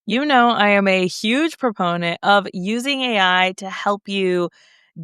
You know, I am a huge proponent of using AI to help you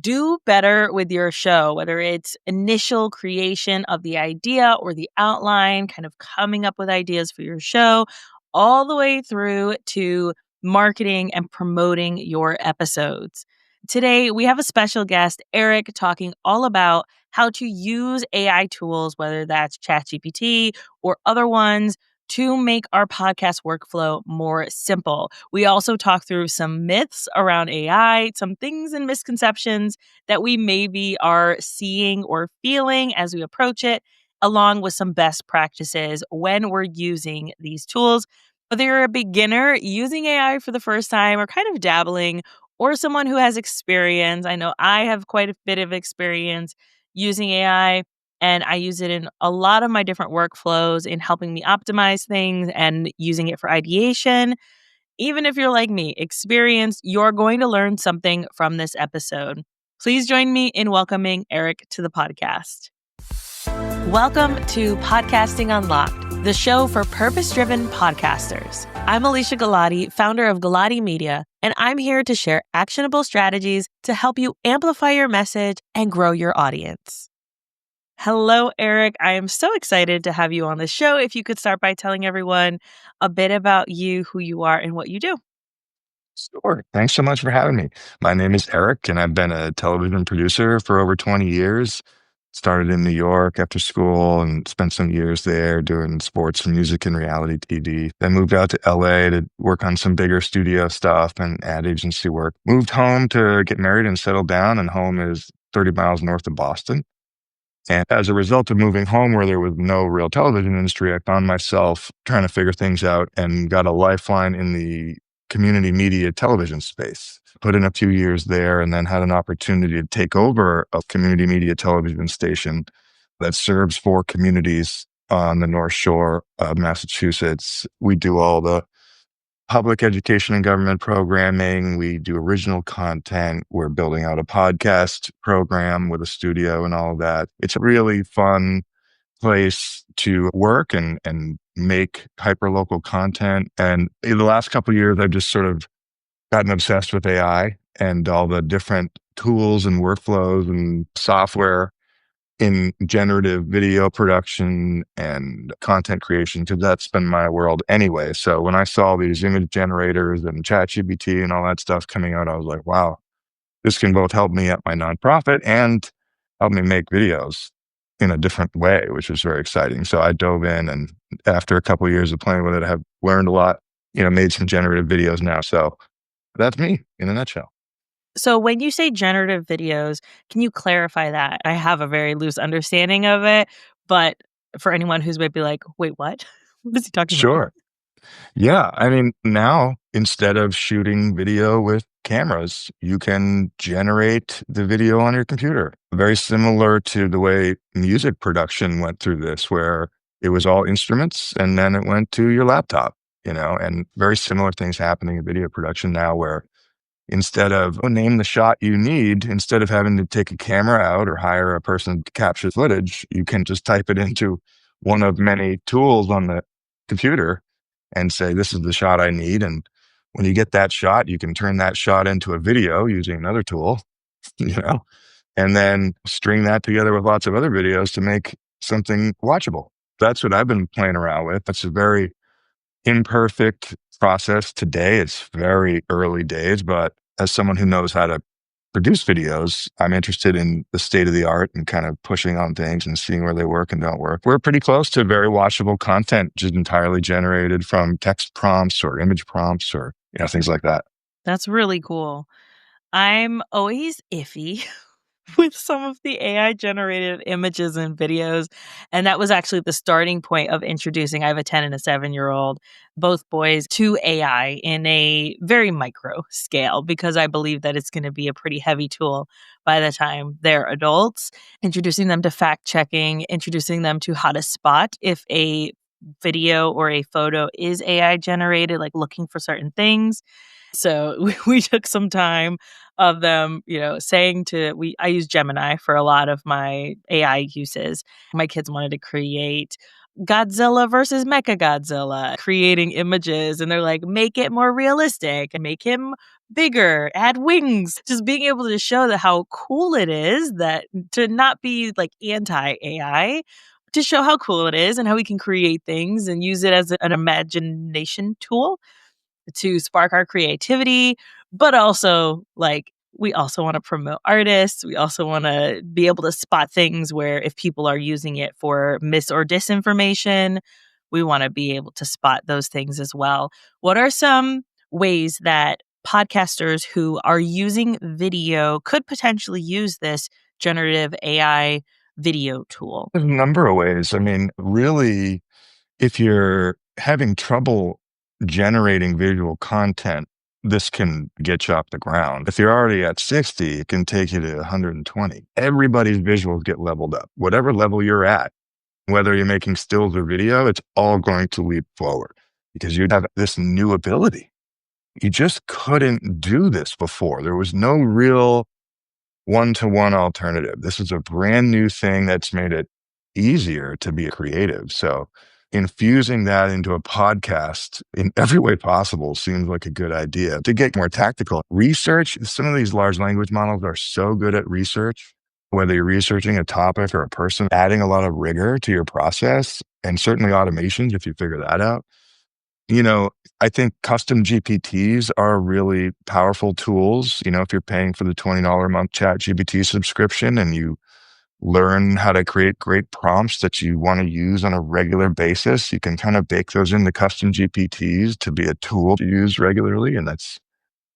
do better with your show, whether it's initial creation of the idea or the outline, kind of coming up with ideas for your show, all the way through to marketing and promoting your episodes. Today, we have a special guest, Eric, talking all about how to use AI tools, whether that's ChatGPT or other ones, to make our podcast workflow more simple. We also talk through some myths around AI, some things and misconceptions that we maybe are seeing or feeling as we approach it, along with some best practices when we're using these tools. Whether you're a beginner using AI for the first time or kind of dabbling, or someone who has experience, I know I have quite a bit of experience using AI and I use it in a lot of my different workflows in helping me optimize things and using it for ideation. Even if you're like me, experienced, you're going to learn something from this episode. Please join me in welcoming Eric to the podcast. Welcome to Podcasting Unlocked, the show for purpose-driven podcasters. I'm Alesia Galati, founder of Galati Media, and I'm here to share actionable strategies to help you amplify your message and grow your audience. Hello, Eric. I am so excited to have you on the show. If you could start by telling everyone a bit about you, who you are, and what you do. Sure. Thanks so much for having me. My name is Eric, and I've been a television producer for over 20 years. Started in New York after school and spent some years there doing sports, music, and reality TV. Then moved out to LA to work on some bigger studio stuff and ad agency work. Moved home to get married and settle down, and home is 30 miles north of Boston. And as a result of moving home where there was no real television industry, I found myself trying to figure things out and got a lifeline in the community media television space. Put in a few years there and then had an opportunity to take over a community media television station that serves 4 communities on the North Shore of Massachusetts. We do all the public education and government programming. We do original content. We're building out a podcast program with a studio and all of that. It's a really fun place to work and make hyper-local content. And in the last couple of years, I've just sort of gotten obsessed with AI and all the different tools and workflows and software in generative video production and content creation, because that's been my world anyway. So when I saw these image generators and ChatGPT and all that stuff coming out, I was like, wow, this can both help me at my nonprofit and help me make videos in a different way, which was very exciting. So I dove in, and after a couple of years of playing with it, I have learned a lot, made some generative videos now. So that's me in a nutshell. So, when you say generative videos, can you clarify that? I have a very loose understanding of it, but for anyone who's maybe like, wait, what? What is he talking about? Sure. Yeah. I mean, now instead of shooting video with cameras, you can generate the video on your computer. Very similar to the way music production went through this, where it was all instruments and then it went to your laptop, and very similar things happening in video production now, where instead of name the shot you need, instead of having to take a camera out or hire a person to capture footage, you can just type it into one of many tools on the computer and say, this is the shot I need. And when you get that shot, you can turn that shot into a video using another tool, and then string that together with lots of other videos to make something watchable. That's what I've been playing around with. That's a very imperfect process today. It's very early days, but as someone who knows how to produce videos, I'm interested in the state of the art and kind of pushing on things and seeing where they work and don't work. We're pretty close to very watchable content, just entirely generated from text prompts or image prompts or things like that. That's really cool. I'm always iffy with some of the AI generated images and videos. And that was actually the starting point of introducing, I have a 10 and a 7-year-old, both boys, to AI in a very micro scale, because I believe that it's going to be a pretty heavy tool by the time they're adults. Introducing them to fact checking, introducing them to how to spot if a video or a photo is AI generated, like looking for certain things. So we took some time of them, saying I use Gemini for a lot of my AI uses. My kids wanted to create Godzilla versus Mechagodzilla, creating images, and they're like, make it more realistic and make him bigger, add wings. Just being able to show that how cool it is that to not be like anti AI, to show how cool it is and how we can create things and use it as an imagination tool to spark our creativity, but also like we also want to promote artists. We also want to be able to spot things where if people are using it for mis or disinformation, we want to be able to spot those things as well. What are some ways that podcasters who are using video could potentially use this generative AI video tool? There's a number of ways. I mean, really, if you're having trouble generating visual content, this can get you off the ground. If you're already at 60, it can take you to 120. Everybody's visuals get leveled up. Whatever level you're at, whether you're making stills or video, it's all going to leap forward because you have this new ability. You just couldn't do this before. There was no real one-to-one alternative. This is a brand new thing that's made it easier to be a creative. So infusing that into a podcast in every way possible seems like a good idea. To get more tactical, research, some of these large language models are so good at research, whether you're researching a topic or a person, adding a lot of rigor to your process and certainly automations if you figure that out. You know, I think custom GPTs are really powerful tools. You know, if you're paying for the $20 a month chat GPT subscription and you learn how to create great prompts that you want to use on a regular basis, you can kind of bake those into custom GPTs to be a tool to use regularly. And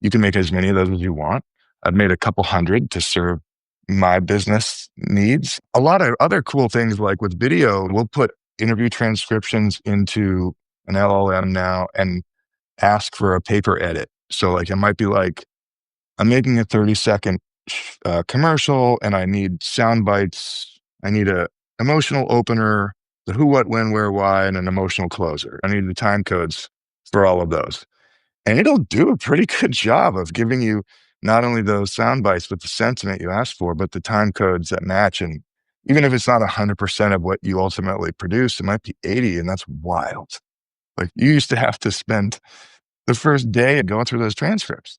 you can make as many of those as you want. I've made a couple hundred to serve my business needs. A lot of other cool things like with video, we'll put interview transcriptions into an LLM now and ask for a paper edit. So like it might be like, I'm making a 30-second commercial and I need sound bites. I need a emotional opener, the who, what, when, where, why, and an emotional closer. I need the time codes for all of those. And it'll do a pretty good job of giving you not only those sound bites, but the sentiment you asked for, but the time codes that match. And even if it's not 100% of what you ultimately produce, it might be 80, and that's wild. Like you used to have to spend the first day going through those transcripts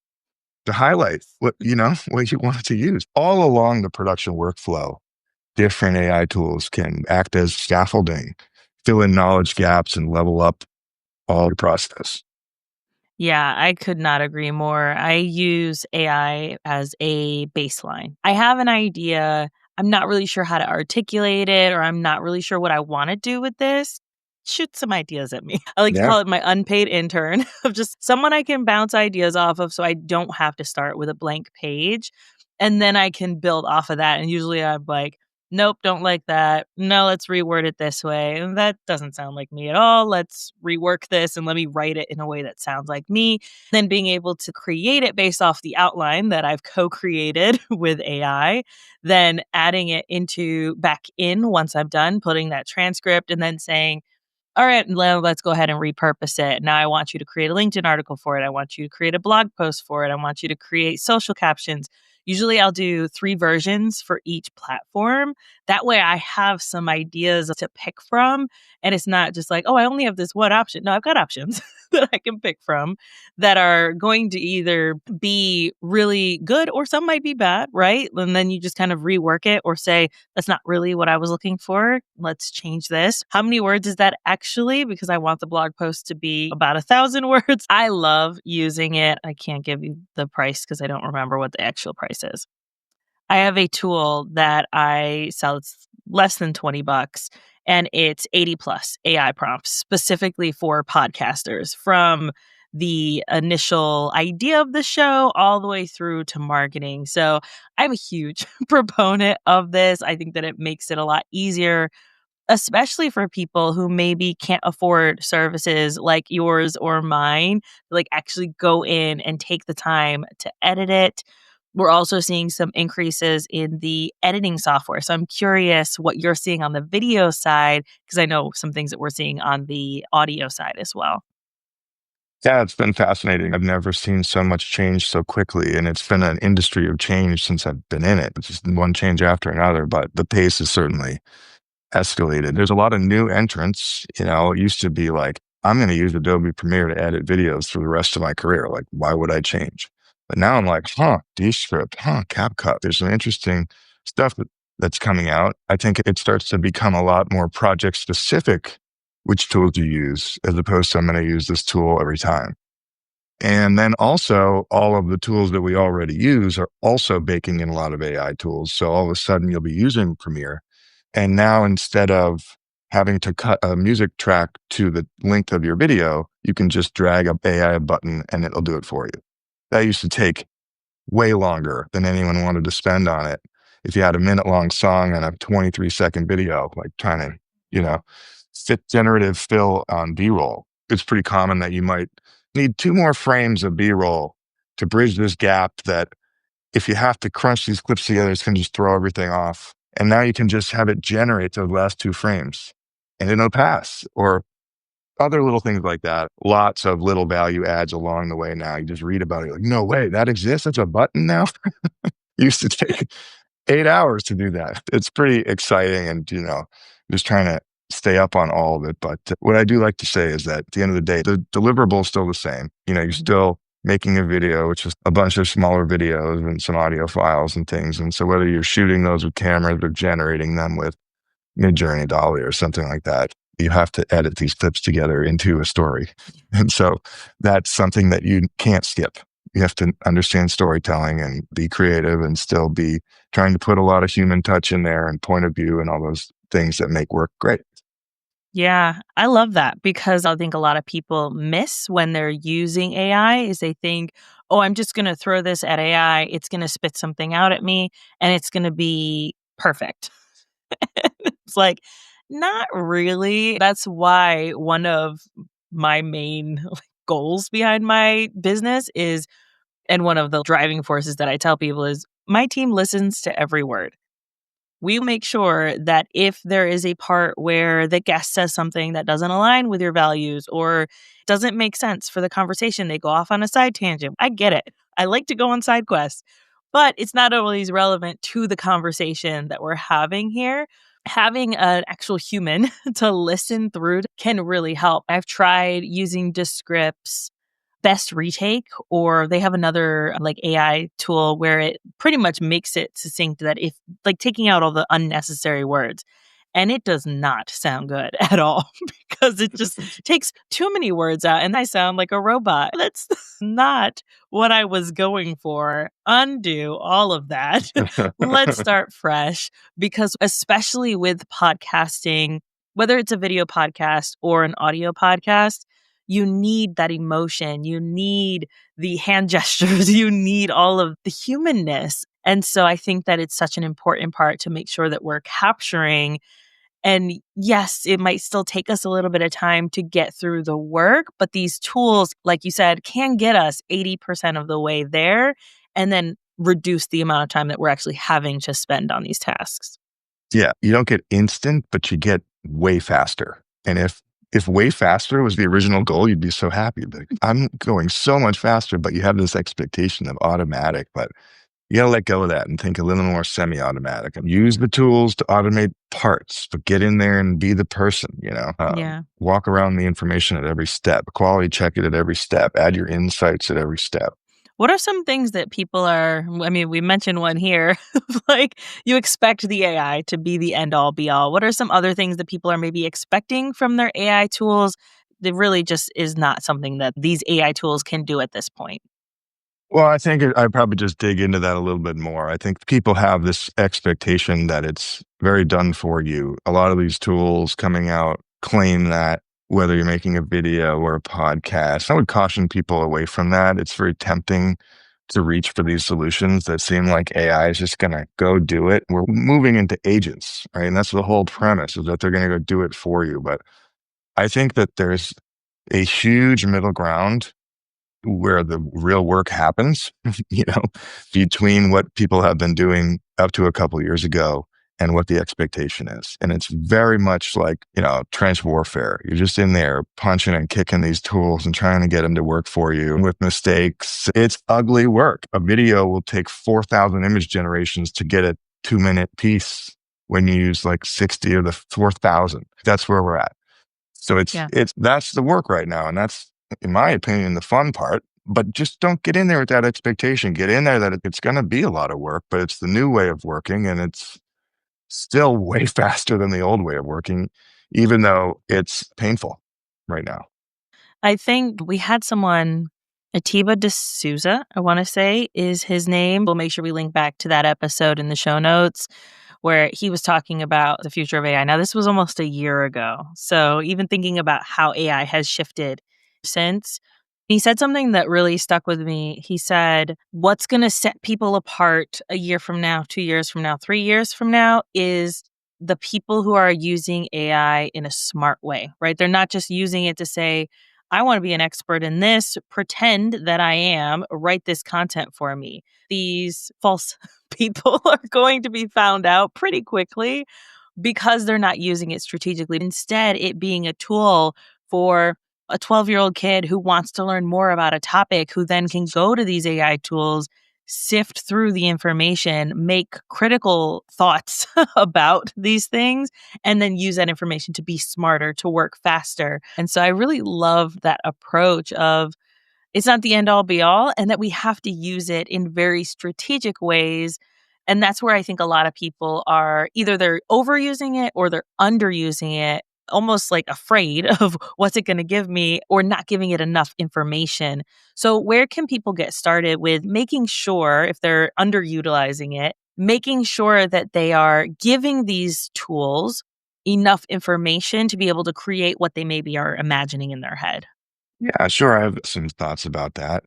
to highlight what you wanted to use. All along the production workflow, different AI tools can act as scaffolding, fill in knowledge gaps, and level up all the process. Yeah, I could not agree more. I use AI as a baseline. I have an idea. I'm not really sure how to articulate it, or I'm not really sure what I want to do with this. Shoot some ideas at me. I like to Yeah. call it my unpaid intern of just someone I can bounce ideas off of so I don't have to start with a blank page. And then I can build off of that. And usually I'm like, nope, don't like that. No, let's reword it this way. And that doesn't sound like me at all. Let's rework this and let me write it in a way that sounds like me. Then being able to create it based off the outline that I've co-created with AI, then adding it into back in once I'm done, putting that transcript and then saying, all right, let's go ahead and repurpose it. Now I want you to create a LinkedIn article for it. I want you to create a blog post for it. I want you to create social captions. Usually I'll do 3 versions for each platform. That way I have some ideas to pick from. And it's not just like, oh, I only have this one option. No, I've got options that I can pick from that are going to either be really good or some might be bad, right? And then you just kind of rework it or say, that's not really what I was looking for. Let's change this. How many words is that actually? Because I want the blog post to be about 1,000 words. I love using it. I can't give you the price because I don't remember what the actual price is. I have a tool that I sell. It's less than $20 and it's 80 plus AI prompts specifically for podcasters from the initial idea of the show all the way through to marketing. So I'm a huge proponent of this. I think that it makes it a lot easier, especially for people who maybe can't afford services like yours or mine, like actually go in and take the time to edit it. We're also seeing some increases in the editing software. So I'm curious what you're seeing on the video side, because I know some things that we're seeing on the audio side as well. Yeah, it's been fascinating. I've never seen so much change so quickly, and it's been an industry of change since I've been in it. It's just one change after another, but the pace is certainly escalated. There's a lot of new entrants. It used to be like, I'm going to use Adobe Premiere to edit videos for the rest of my career. Like, why would I change? But now I'm like, Descript, CapCut. There's some interesting stuff that's coming out. I think it starts to become a lot more project specific, which tools you use, as opposed to I'm going to use this tool every time. And then also all of the tools that we already use are also baking in a lot of AI tools. So all of a sudden you'll be using Premiere. And now instead of having to cut a music track to the length of your video, you can just drag a AI button and it'll do it for you. That used to take way longer than anyone wanted to spend on it. If you had a minute-long song and a 23-second video, like trying to, you know, fit generative fill on B-roll, it's pretty common that you might need 2 more frames of B-roll to bridge this gap that if you have to crunch these clips together, it's going to just throw everything off. And now you can just have it generate those last 2 frames and it'll pass, or other little things like that. Lots of little value adds along the way now. You just read about it, like, no way, that exists. It's a button now. Used to take 8 hours to do that. It's pretty exciting and, just trying to stay up on all of it. But what I do like to say is that at the end of the day, the deliverable is still the same. You're still making a video, which is a bunch of smaller videos and some audio files and things. And so whether you're shooting those with cameras or generating them with Midjourney, Dolly, or something like that, you have to edit these clips together into a story. And so that's something that you can't skip. You have to understand storytelling and be creative and still be trying to put a lot of human touch in there and point of view and all those things that make work great. Yeah, I love that because I think a lot of people miss when they're using AI is they think, "Oh, I'm just going to throw this at AI, it's going to spit something out at me and it's going to be perfect." It's like, not really. That's why one of my main goals behind my business is, and one of the driving forces that I tell people is my team listens to every word. We make sure that if there is a part where the guest says something that doesn't align with your values or doesn't make sense for the conversation, they go off on a side tangent. I get it. I like to go on side quests, but it's not always relevant to the conversation that we're having here. Having an actual human to listen through can really help. I've tried using Descript's Best Retake, or they have another like AI tool where it pretty much makes it succinct that if like taking out all the unnecessary words. And it does not sound good at all because it just takes too many words out and I sound like a robot. That's not what I was going for. Undo all of that. Let's start fresh because, especially with podcasting, whether it's a video podcast or an audio podcast, you need that emotion. You need the hand gestures. You need all of the humanness. And so I think that it's such an important part to make sure that we're capturing. And yes, it might still take us a little bit of time to get through the work, but these tools, like you said, can get us 80% of the way there and then reduce the amount of time that we're actually having to spend on these tasks. Yeah, you don't get instant, but you get way faster. And if way faster was the original goal, you'd be so happy. You'd be like, I'm going so much faster, but you have this expectation of automatic. But you got to let go of that and think a little more semi-automatic and use the tools to automate parts, but get in there and be the person, Yeah. walk around the information at every step, quality check it at every step, add your insights at every step. What are some things that people are, I mean, we mentioned one here, like you expect the AI to be the end all be all. What are some other things that people are maybe expecting from their AI tools that really just is not something that these AI tools can do at this point? Well, I think I'd probably just dig into that a little bit more. I think people have this expectation that it's very done for you. A lot of these tools coming out claim that, whether you're making a video or a podcast, I would caution people away from that. It's very tempting to reach for these solutions that seem like AI is just going to go do it. We're moving into agents, right? And that's the whole premise, is that they're going to go do it for you. But I think that there's a huge middle ground where the real work happens, you know, between what people have been doing up to a couple years ago and what the expectation is. And it's very much like, trench warfare. You're just in there punching and kicking these tools and trying to get them to work for you with mistakes. It's ugly work. A video will take 4,000 image generations to get a 2-minute piece. when you use like 60 or the 4,000. That's where we're at. So Yeah. that's the work right now. And that's, in my opinion, the fun part. But just don't get in there with that expectation. Get in there that it's going to be a lot of work, but it's the new way of working. And it's still way faster than the old way of working, even though it's painful right now. I think we had someone, Atiba D'Souza, I want to say is his name. We'll make sure we link back to that episode in the show notes where he was talking about the future of AI. Now, this was almost a year ago. So, even thinking about how AI has shifted since, he said something that really stuck with me. He said, what's going to set people apart a year from now, 2 years from now, 3 years from now is the people who are using AI in a smart way, right? They're not just using it to say, I want to be an expert in this, pretend that I am, write this content for me. These false people are going to be found out pretty quickly because they're not using it strategically. Instead, it being a tool for a 12-year-old kid who wants to learn more about a topic, who then can go to these AI tools, sift through the information, make critical thoughts about these things, and then use that information to be smarter, to work faster. And so I really love that approach of it's not the end all be all, and that we have to use it in very strategic ways. And that's where I think a lot of people are either they're overusing it or they're underusing it, almost like afraid of what's it going to give me or not giving it enough information. So, where can people get started with making sure if they're underutilizing it, making sure that they are giving these tools enough information to be able to create what they maybe are imagining in their head? Yeah, sure. I have some thoughts about that.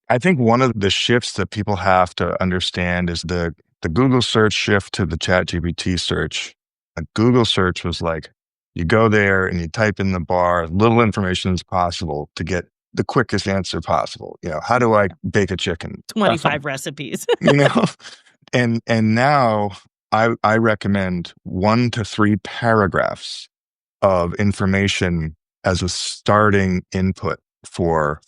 I think one of the shifts that people have to understand is the Google search shift to the ChatGPT search. A Google search was like you go there and you type in the bar as little information as possible to get the quickest answer possible. How do I bake a chicken? 25 recipes. You know, and now I recommend 1 to 3 paragraphs of information as a starting input for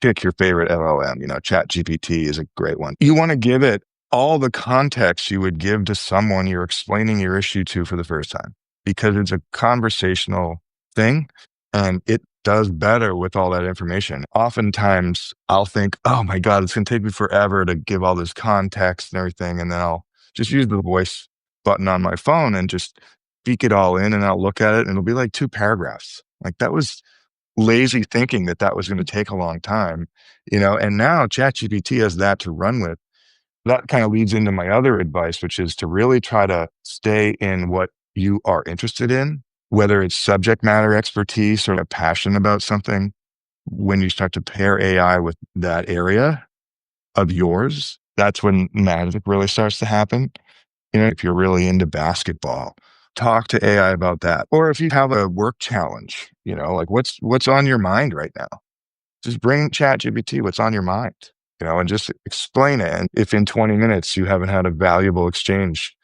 pick your favorite LLM. Chat GPT is a great one. You want to give it all the context you would give to someone you're explaining your issue to for the first time, because it's a conversational thing and it does better with all that information. Oftentimes I'll think, oh my God, it's going to take me forever to give all this context and everything. And then I'll just use the voice button on my phone and just speak it all in, and I'll look at it and it'll be like 2 paragraphs. Like, that was lazy thinking that was going to take a long time, and now ChatGPT has that to run with. That kind of leads into my other advice, which is to really try to stay in what you are interested in, whether it's subject matter expertise or a passion about something. When you start to pair AI with that area of yours, that's when magic really starts to happen. If you're really into basketball, talk to AI about that. Or if you have a work challenge, like what's on your mind right now? Just bring ChatGPT what's on your mind, and just explain it. And if in 20 minutes you haven't had a valuable exchange.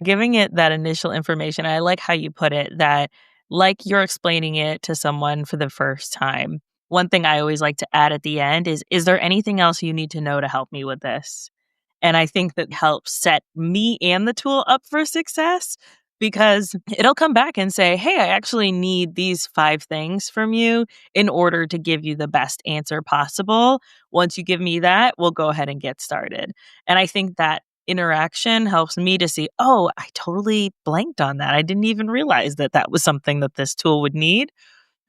Giving it that initial information, I like how you put it that like you're explaining it to someone for the first time. One thing I always like to add at the end is there anything else you need to know to help me with this? And I think that helps set me and the tool up for success because it'll come back and say, hey, I actually need these 5 things from you in order to give you the best answer possible. Once you give me that, we'll go ahead and get started. And I think that interaction helps me to see, oh, I totally blanked on that. I didn't even realize that that was something that this tool would need.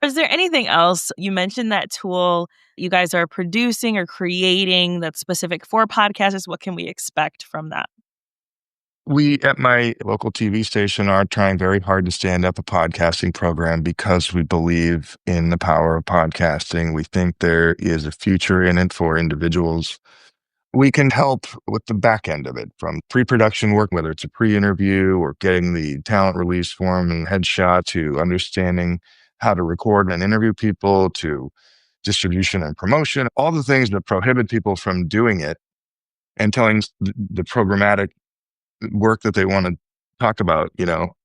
Is there anything else? You mentioned that tool you guys are producing or creating that's specific for podcasters. What can we expect from that? We at my local TV station are trying very hard to stand up a podcasting program because we believe in the power of podcasting. We think there is a future in it for individuals. We can help with the back end of it, from pre-production work, whether it's a pre-interview or getting the talent release form and headshot, to understanding how to record and interview people, to distribution and promotion, all the things that prohibit people from doing it and telling the programmatic work that they want to talk about,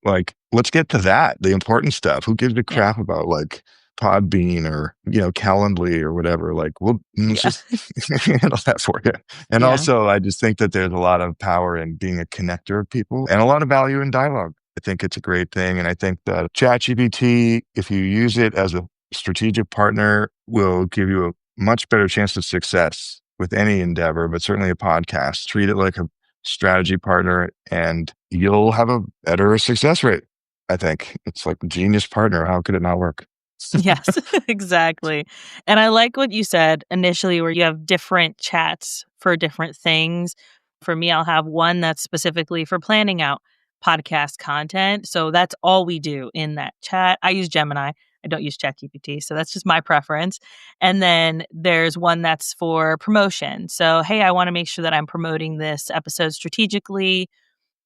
like, let's get to that, the important stuff. Who gives a Yeah. crap about like Podbean or, Calendly or whatever. Like, well, let's Yeah. just handle that for you. And Yeah. also, I just think that there's a lot of power in being a connector of people and a lot of value in dialogue. I think it's a great thing. And I think that ChatGPT, if you use it as a strategic partner, will give you a much better chance of success with any endeavor, but certainly a podcast. Treat it like a strategy partner and you'll have a better success rate. I think it's like a genius partner. How could it not work? Yes, exactly. And I like what you said initially, where you have different chats for different things. For me, I'll have one that's specifically for planning out podcast content. So that's all we do in that chat. I use Gemini. I don't use ChatGPT. So that's just my preference. And then there's one that's for promotion. So, hey, I want to make sure that I'm promoting this episode strategically.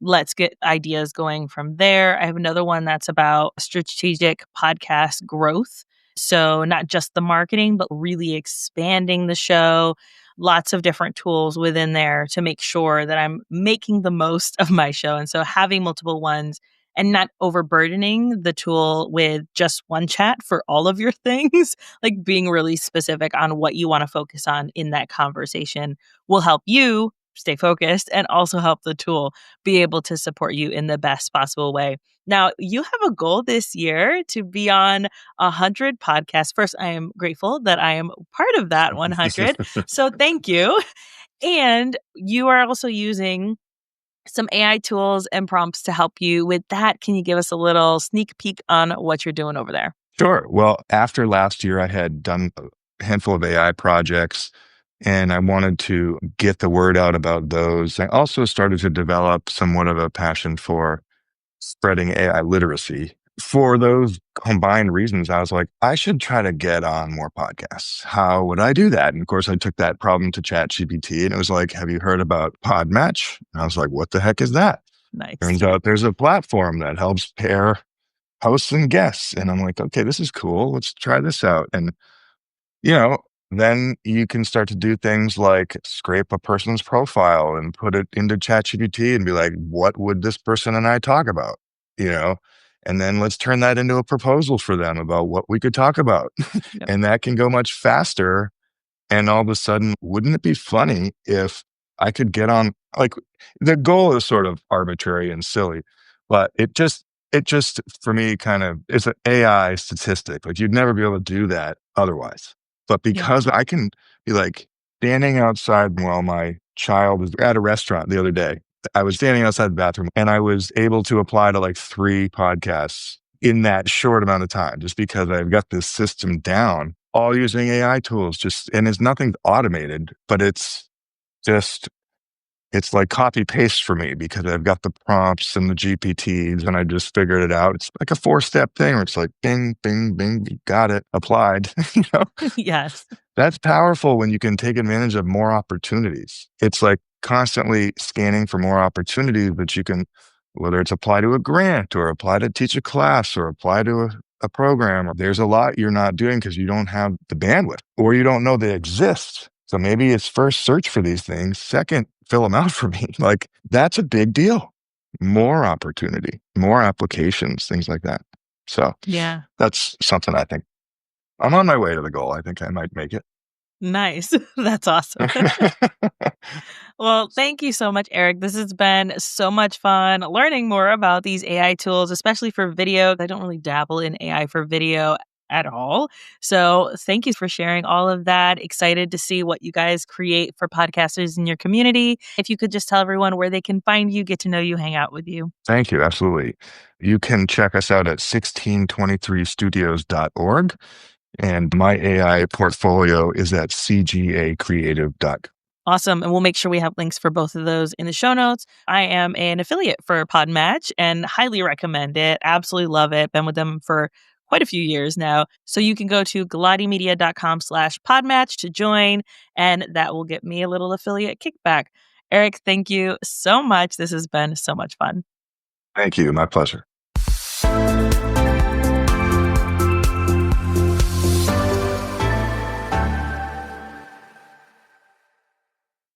Let's get ideas going from there. I have another one that's about strategic podcast growth. So, not just the marketing, but really expanding the show. Lots of different tools within there to make sure that I'm making the most of my show. And so, having multiple ones and not overburdening the tool with just one chat for all of your things, like being really specific on what you want to focus on in that conversation will help you stay focused and also help the tool be able to support you in the best possible way. Now, you have a goal this year to be on 100 podcasts. First, I am grateful that I am part of that 100. So thank you. And you are also using some AI tools and prompts to help you with that. Can you give us a little sneak peek on what you're doing over there? Sure. Well, after last year, I had done a handful of AI projects and I wanted to get the word out about those. I also started to develop somewhat of a passion for spreading AI literacy. For those combined reasons, I was like, I should try to get on more podcasts. How would I do that? And of course, I took that problem to ChatGPT and it was like, have you heard about Podmatch? And I was like, what the heck is that? Nice. Turns out there's a platform that helps pair hosts and guests. And I'm like, okay, this is cool. Let's try this out. And you know, then you can start to do things like scrape a person's profile and put it into ChatGPT and be like, what would this person and I talk about? You know, and then let's turn that into a proposal for them about what we could talk about. Yep. And that can go much faster. And all of a sudden, wouldn't it be funny if I could get on? Like, the goal is sort of arbitrary and silly, but it just for me kind of it's an AI statistic. Like, you'd never be able to do that otherwise. But Yeah. because I can be like standing outside while my child is at a restaurant the other day, I was standing outside the bathroom and I was able to apply to like 3 podcasts in that short amount of time, just because I've got this system down, all using AI tools. And it's nothing automated, but just, it's like copy paste for me because I've got the prompts and the GPTs and I just figured it out. It's like a 4-step thing where it's like, bing, bing, bing, you got it applied. Yes. That's powerful when you can take advantage of more opportunities. It's like constantly scanning for more opportunities that you can, whether it's apply to a grant or apply to teach a class or apply to a program. There's a lot you're not doing because you don't have the bandwidth or you don't know they exist. So maybe it's first search for these things. Second, fill them out for me. Like, that's a big deal. More opportunity, more applications, things like that. So Yeah. that's something I think I'm on my way to the goal. I think I might make it. Nice. That's awesome. Well, thank you so much, Eric. This has been so much fun learning more about these AI tools, especially for video. I don't really dabble in AI for video at all. So, thank you for sharing all of that. Excited to see what you guys create for podcasters in your community. If you could just tell everyone where they can find you, get to know you, hang out with you. Thank you. Absolutely. You can check us out at 1623studios.org. And my AI portfolio is at cgacreative.com. Awesome. And we'll make sure we have links for both of those in the show notes. I am an affiliate for Podmatch and highly recommend it. Absolutely love it. Been with them for quite a few years now. So you can go to galatimedia.com/podmatch to join, and that will get me a little affiliate kickback. Eric, thank you so much. This has been so much fun. Thank you. My pleasure.